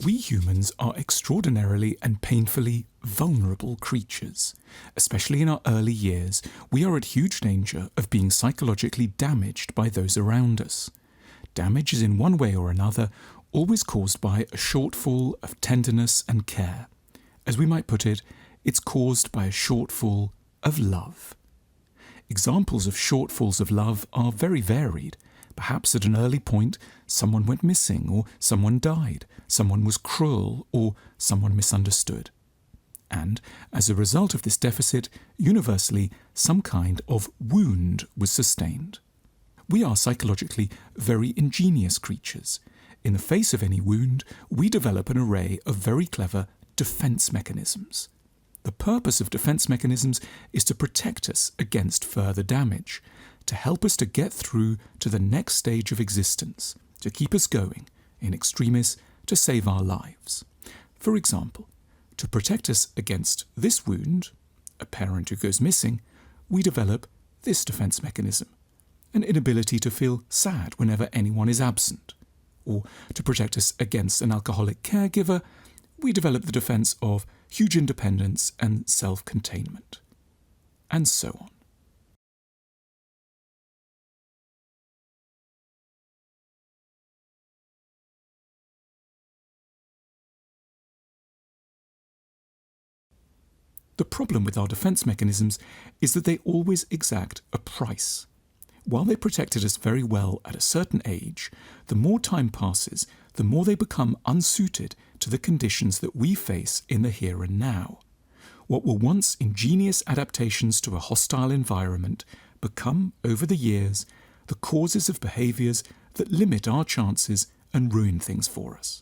We humans are extraordinarily and painfully vulnerable creatures. Especially in our early years, we are at huge danger of being psychologically damaged by those around us. Damage is in one way or another always caused by a shortfall of tenderness and care. As we might put it, it's caused by a shortfall of love. Examples of shortfalls of love are very varied. Perhaps at an early point, someone went missing, or someone died, someone was cruel, or someone misunderstood. And, as a result of this deficit, universally, some kind of wound was sustained. We are psychologically very ingenious creatures. In the face of any wound, we develop an array of very clever defense mechanisms. The purpose of defense mechanisms is to protect us against further damage, to help us to get through to the next stage of existence, to keep us going, in extremis, to save our lives. For example, to protect us against this wound, a parent who goes missing, we develop this defense mechanism, an inability to feel sad whenever anyone is absent. Or to protect us against an alcoholic caregiver, we develop the defense of huge independence and self-containment. And so on. The problem with our defense mechanisms is that they always exact a price. While they protected us very well at a certain age, the more time passes, the more they become unsuited to the conditions that we face in the here and now. What were once ingenious adaptations to a hostile environment become, over the years, the causes of behaviours that limit our chances and ruin things for us.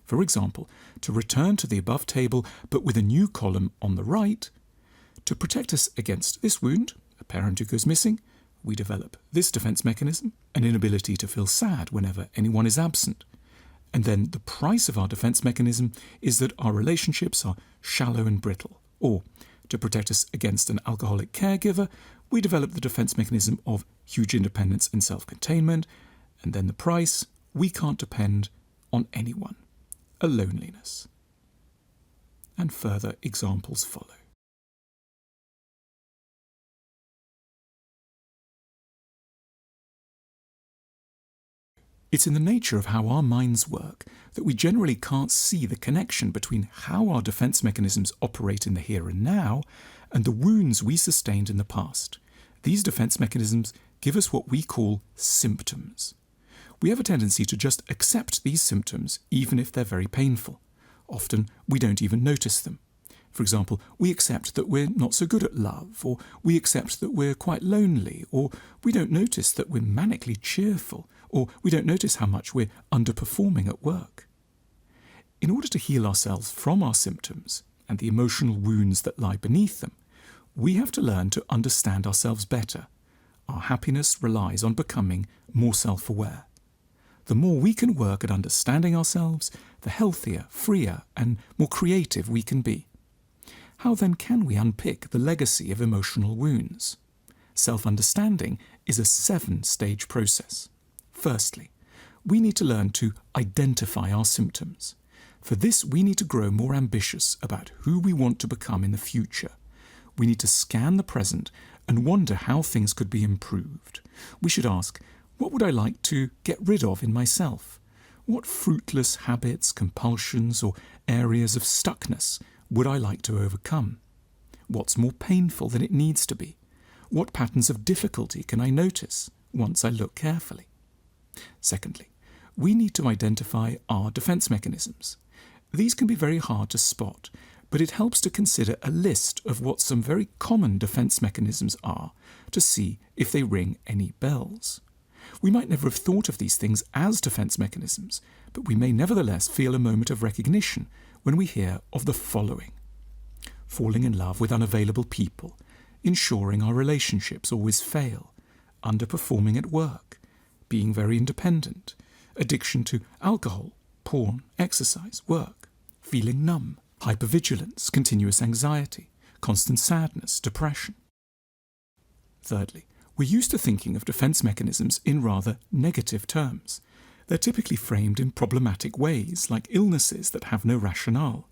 For example, to return to the above table but with a new column on the right, to protect us against this wound, a parent who goes missing, we develop this defense mechanism, an inability to feel sad whenever anyone is absent. And then the price of our defense mechanism is that our relationships are shallow and brittle. Or, to protect us against an alcoholic caregiver, we develop the defense mechanism of huge independence and self-containment. And then the price, we can't depend on anyone. A loneliness. And further examples follow. It's in the nature of how our minds work that we generally can't see the connection between how our defense mechanisms operate in the here and now and the wounds we sustained in the past. These defense mechanisms give us what we call symptoms. We have a tendency to just accept these symptoms even if they're very painful. Often we don't even notice them. For example, we accept that we're not so good at love, or we accept that we're quite lonely, or we don't notice that we're manically cheerful, or we don't notice how much we're underperforming at work. In order to heal ourselves from our symptoms and the emotional wounds that lie beneath them, we have to learn to understand ourselves better. Our happiness relies on becoming more self-aware. The more we can work at understanding ourselves, the healthier, freer, and more creative we can be. How then can we unpick the legacy of emotional wounds? Self-understanding is a 7-stage process. Firstly, we need to learn to identify our symptoms. For this, we need to grow more ambitious about who we want to become in the future. We need to scan the present and wonder how things could be improved. We should ask, what would I like to get rid of in myself? What fruitless habits, compulsions, or areas of stuckness would I like to overcome? What's more painful than it needs to be? What patterns of difficulty can I notice once I look carefully? Secondly, we need to identify our defense mechanisms. These can be very hard to spot, but it helps to consider a list of what some very common defense mechanisms are to see if they ring any bells. We might never have thought of these things as defense mechanisms, but we may nevertheless feel a moment of recognition when we hear of the following: falling in love with unavailable people, ensuring our relationships always fail, underperforming at work, being very independent, addiction to alcohol, porn, exercise, work, feeling numb, hypervigilance, continuous anxiety, constant sadness, depression. Thirdly, we're used to thinking of defense mechanisms in rather negative terms. They're typically framed in problematic ways, like illnesses that have no rationale.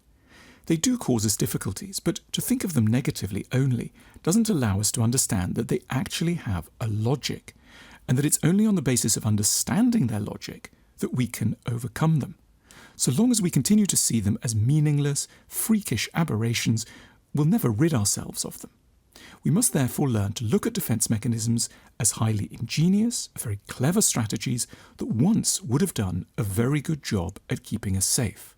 They do cause us difficulties, but to think of them negatively only doesn't allow us to understand that they actually have a logic, and that it's only on the basis of understanding their logic that we can overcome them. So long as we continue to see them as meaningless, freakish aberrations, we'll never rid ourselves of them. We must therefore learn to look at defense mechanisms as highly ingenious, very clever strategies that once would have done a very good job at keeping us safe.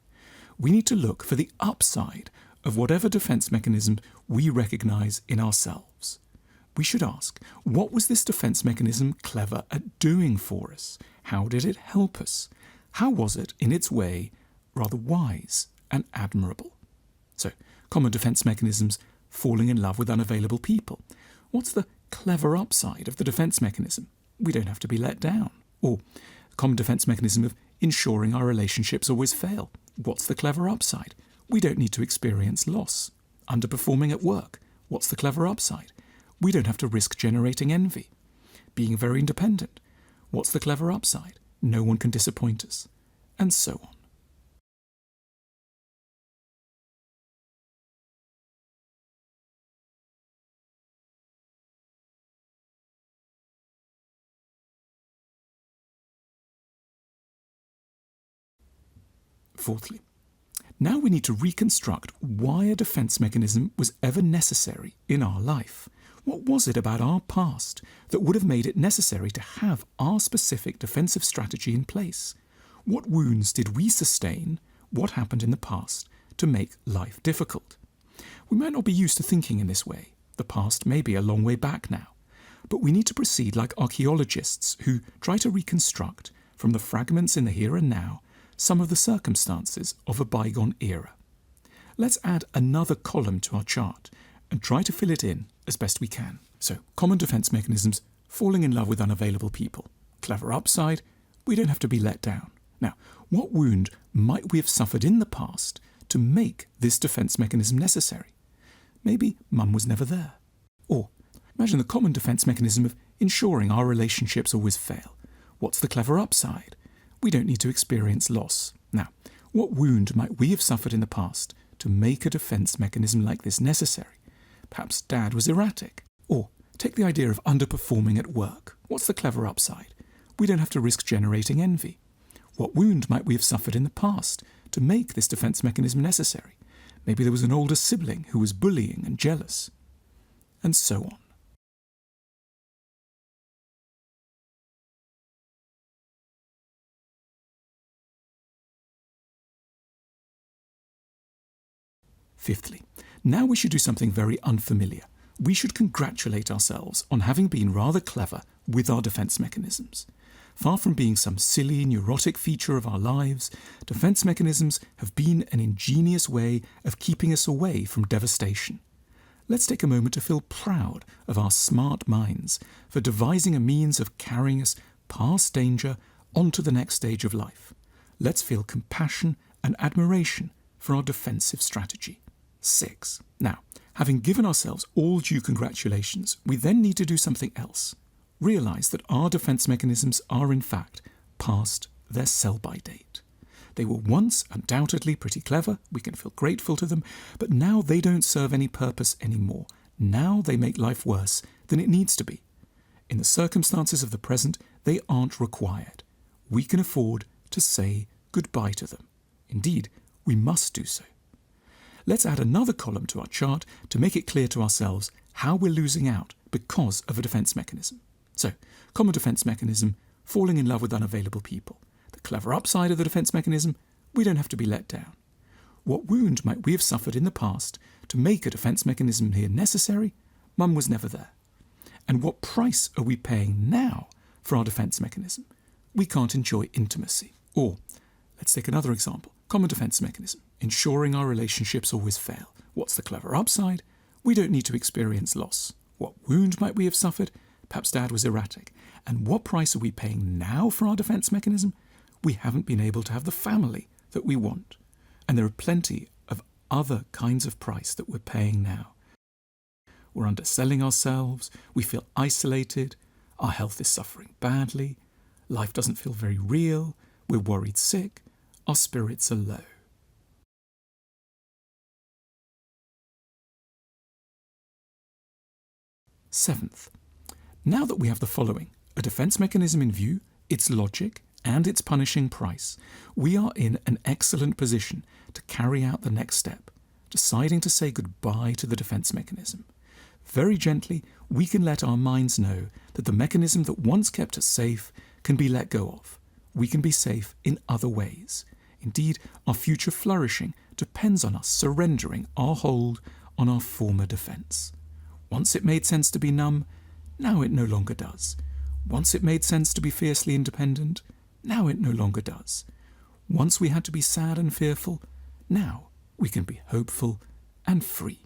We need to look for the upside of whatever defense mechanism we recognize in ourselves. We should ask, what was this defense mechanism clever at doing for us? How did it help us? How was it, in its way, rather wise and admirable? So, common defense mechanisms: falling in love with unavailable people. What's the clever upside of the defense mechanism? We don't have to be let down. Or the common defense mechanism of ensuring our relationships always fail. What's the clever upside? We don't need to experience loss. Underperforming at work. What's the clever upside? We don't have to risk generating envy. Being very independent. What's the clever upside? No one can disappoint us. And so on. Fourthly, now we need to reconstruct why a defense mechanism was ever necessary in our life. What was it about our past that would have made it necessary to have our specific defensive strategy in place? What wounds did we sustain? What happened in the past to make life difficult? We might not be used to thinking in this way. The past may be a long way back now. But we need to proceed like archaeologists who try to reconstruct, from the fragments in the here and now, some of the circumstances of a bygone era. Let's add another column to our chart and try to fill it in as best we can. So, common defense mechanisms: falling in love with unavailable people. Clever upside: we don't have to be let down. Now, what wound might we have suffered in the past to make this defense mechanism necessary? Maybe mum was never there. Or imagine the common defense mechanism of ensuring our relationships always fail. What's the clever upside? We don't need to experience loss. Now, what wound might we have suffered in the past to make a defense mechanism like this necessary? Perhaps Dad was erratic. Or take the idea of underperforming at work. What's the clever upside? We don't have to risk generating envy. What wound might we have suffered in the past to make this defense mechanism necessary? Maybe there was an older sibling who was bullying and jealous. And so on. Fifthly, now we should do something very unfamiliar. We should congratulate ourselves on having been rather clever with our defense mechanisms. Far from being some silly, neurotic feature of our lives, defense mechanisms have been an ingenious way of keeping us away from devastation. Let's take a moment to feel proud of our smart minds for devising a means of carrying us past danger onto the next stage of life. Let's feel compassion and admiration for our defensive strategy. 6. Now, having given ourselves all due congratulations, we then need to do something else. Realize that our defense mechanisms are in fact past their sell-by date. They were once undoubtedly pretty clever, we can feel grateful to them, but now they don't serve any purpose anymore. Now they make life worse than it needs to be. In the circumstances of the present, they aren't required. We can afford to say goodbye to them. Indeed, we must do so. Let's add another column to our chart to make it clear to ourselves how we're losing out because of a defense mechanism. So, common defense mechanism: falling in love with unavailable people. The clever upside of the defense mechanism: we don't have to be let down. What wound might we have suffered in the past to make a defense mechanism here necessary? Mum was never there. And what price are we paying now for our defense mechanism? We can't enjoy intimacy. Or, let's take another example. Common defense mechanism: ensuring our relationships always fail. What's the clever upside? We don't need to experience loss. What wound might we have suffered? Perhaps Dad was erratic. And what price are we paying now for our defense mechanism? We haven't been able to have the family that we want. And there are plenty of other kinds of price that we're paying now. We're underselling ourselves, we feel isolated, our health is suffering badly, life doesn't feel very real, we're worried sick, our spirits are low. Seventh, now that we have the following, a defense mechanism in view, its logic, and its punishing price, we are in an excellent position to carry out the next step, deciding to say goodbye to the defense mechanism. Very gently, we can let our minds know that the mechanism that once kept us safe can be let go of. We can be safe in other ways. Indeed, our future flourishing depends on us surrendering our hold on our former defense. Once it made sense to be numb, now it no longer does. Once it made sense to be fiercely independent, now it no longer does. Once we had to be sad and fearful, now we can be hopeful and free.